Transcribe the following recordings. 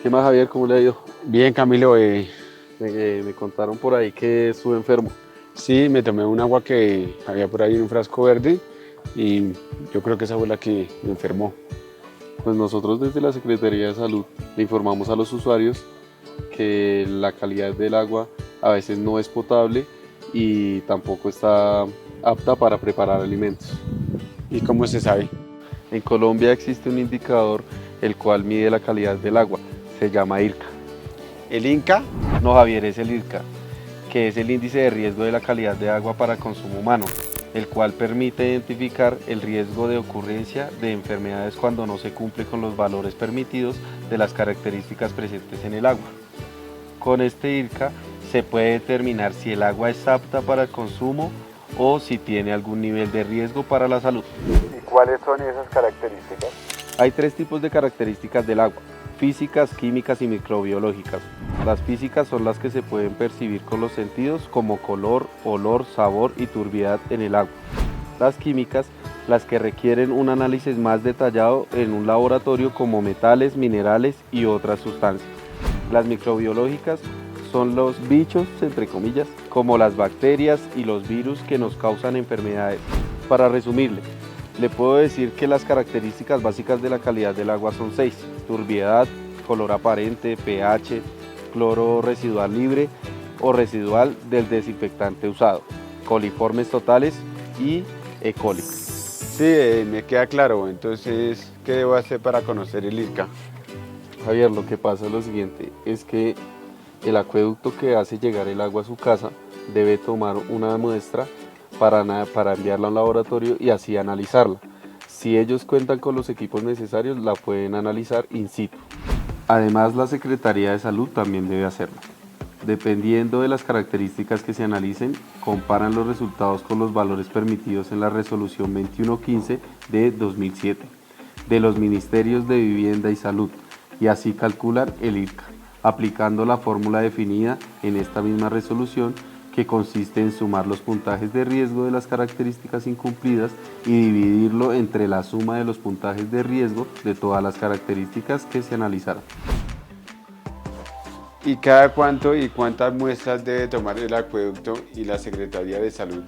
¿Qué más, Javier? ¿Cómo le ha ido? Bien, Camilo, Me contaron por ahí que estuve enfermo. sí, me tomé un agua que había por ahí en un frasco verde y yo creo que esa fue la que me enfermó. Pues nosotros desde la Secretaría de Salud le informamos a los usuarios que la calidad del agua a veces no es potable y tampoco está apta para preparar alimentos. ¿Y cómo se sabe? En Colombia existe un indicador el cual mide la calidad del agua. Se llama IRCA. ¿El Inca? No, Javier, es el IRCA, que es el índice de riesgo de la calidad de agua para consumo humano, el cual permite identificar el riesgo de ocurrencia de enfermedades cuando no se cumple con los valores permitidos de las características presentes en el agua. Con este IRCA se puede determinar si el agua es apta para el consumo o si tiene algún nivel de riesgo para la salud. ¿Y cuáles son esas características? Hay tres tipos de características del agua: físicas, químicas y microbiológicas. Las físicas son las que se pueden percibir con los sentidos, como color, olor, sabor y turbiedad en el agua. Las químicas, las que requieren un análisis más detallado en un laboratorio, como metales, minerales y otras sustancias. Las microbiológicas son los bichos, entre comillas, como las bacterias y los virus que nos causan enfermedades. Para resumirle, le puedo decir que las características básicas de la calidad del agua son 6: turbiedad, color aparente, pH, cloro residual libre o residual del desinfectante usado, coliformes totales y E. coli. Sí, me queda claro. Entonces, ¿qué debo hacer para conocer el Inca? Javier, lo que pasa es lo siguiente, es que el acueducto que hace llegar el agua a su casa debe tomar una muestra para enviarla a un laboratorio y así analizarla. Si ellos cuentan con los equipos necesarios, la pueden analizar in situ. Además, la Secretaría de Salud también debe hacerlo. Dependiendo de las características que se analicen, comparan los resultados con los valores permitidos en la Resolución 2115 de 2007 de los Ministerios de Vivienda y Salud, y así calculan el IRCA, aplicando la fórmula definida en esta misma resolución, que consiste en sumar los puntajes de riesgo de las características incumplidas y dividirlo entre la suma de los puntajes de riesgo de todas las características que se analizaron. ¿Y cada cuánto y cuántas muestras debe tomar el acueducto y la Secretaría de Salud?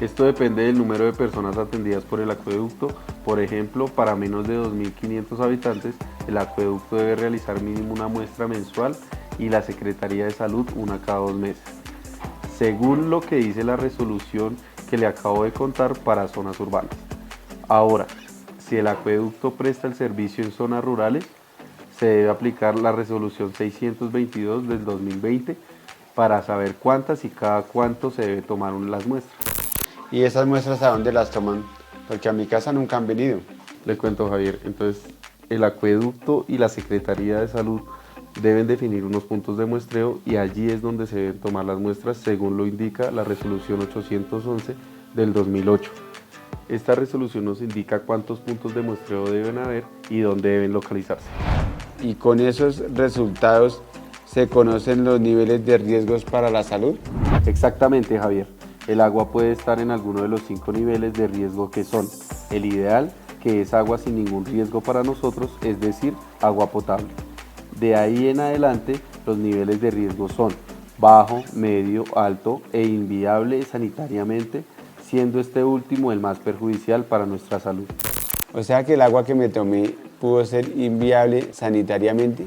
Esto depende del número de personas atendidas por el acueducto. Por ejemplo, para menos de 2.500 habitantes, el acueducto debe realizar mínimo una muestra mensual y la Secretaría de Salud una cada 2 meses, según lo que dice la resolución que le acabo de contar para zonas urbanas. Ahora, si el acueducto presta el servicio en zonas rurales, se debe aplicar la resolución 622 del 2020 para saber cuántas y cada cuánto se debe tomar las muestras. ¿Y esas muestras a dónde las toman? Porque a mi casa nunca han venido. Le cuento, Javier, entonces el acueducto y la Secretaría de Salud deben definir unos puntos de muestreo y allí es donde se deben tomar las muestras, según lo indica la resolución 811 del 2008. Esta resolución nos indica cuántos puntos de muestreo deben haber y dónde deben localizarse. ¿Y con esos resultados se conocen los niveles de riesgos para la salud? Exactamente, Javier. El agua puede estar en alguno de los 5 niveles de riesgo, que son el ideal, que es agua sin ningún riesgo para nosotros, es decir, agua potable. De ahí en adelante, los niveles de riesgo son bajo, medio, alto e inviable sanitariamente, siendo este último el más perjudicial para nuestra salud. O sea que el agua que me tomé pudo ser inviable sanitariamente.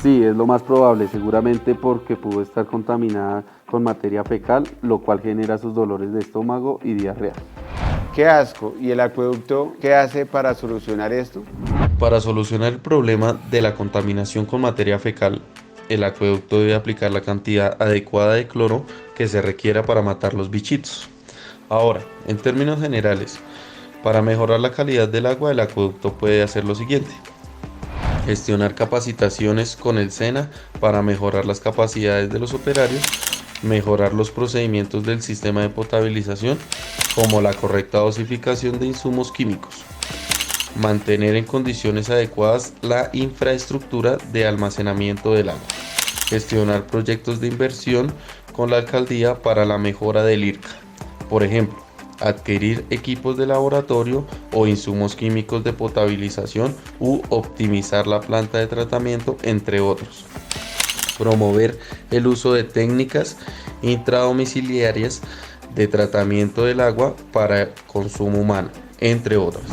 Sí, es lo más probable, seguramente porque pudo estar contaminada con materia fecal, lo cual genera sus dolores de estómago y diarrea. ¡Qué asco! ¿Y el acueducto qué hace para solucionar esto? Para solucionar el problema de la contaminación con materia fecal, el acueducto debe aplicar la cantidad adecuada de cloro que se requiera para matar los bichitos. Ahora, en términos generales, para mejorar la calidad del agua, el acueducto puede hacer lo siguiente: gestionar capacitaciones con el SENA para mejorar las capacidades de los operarios, mejorar los procedimientos del sistema de potabilización, como la correcta dosificación de insumos químicos, mantener en condiciones adecuadas la infraestructura de almacenamiento del agua, gestionar proyectos de inversión con la alcaldía para la mejora del IRCA. Por ejemplo, adquirir equipos de laboratorio o insumos químicos de potabilización u optimizar la planta de tratamiento, entre otros. Promover el uso de técnicas intradomiciliarias de tratamiento del agua para consumo humano, entre otras.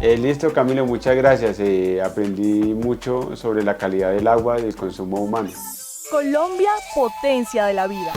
Listo, Camilo, muchas gracias. Aprendí mucho sobre la calidad del agua y el consumo humano. Colombia, potencia de la vida.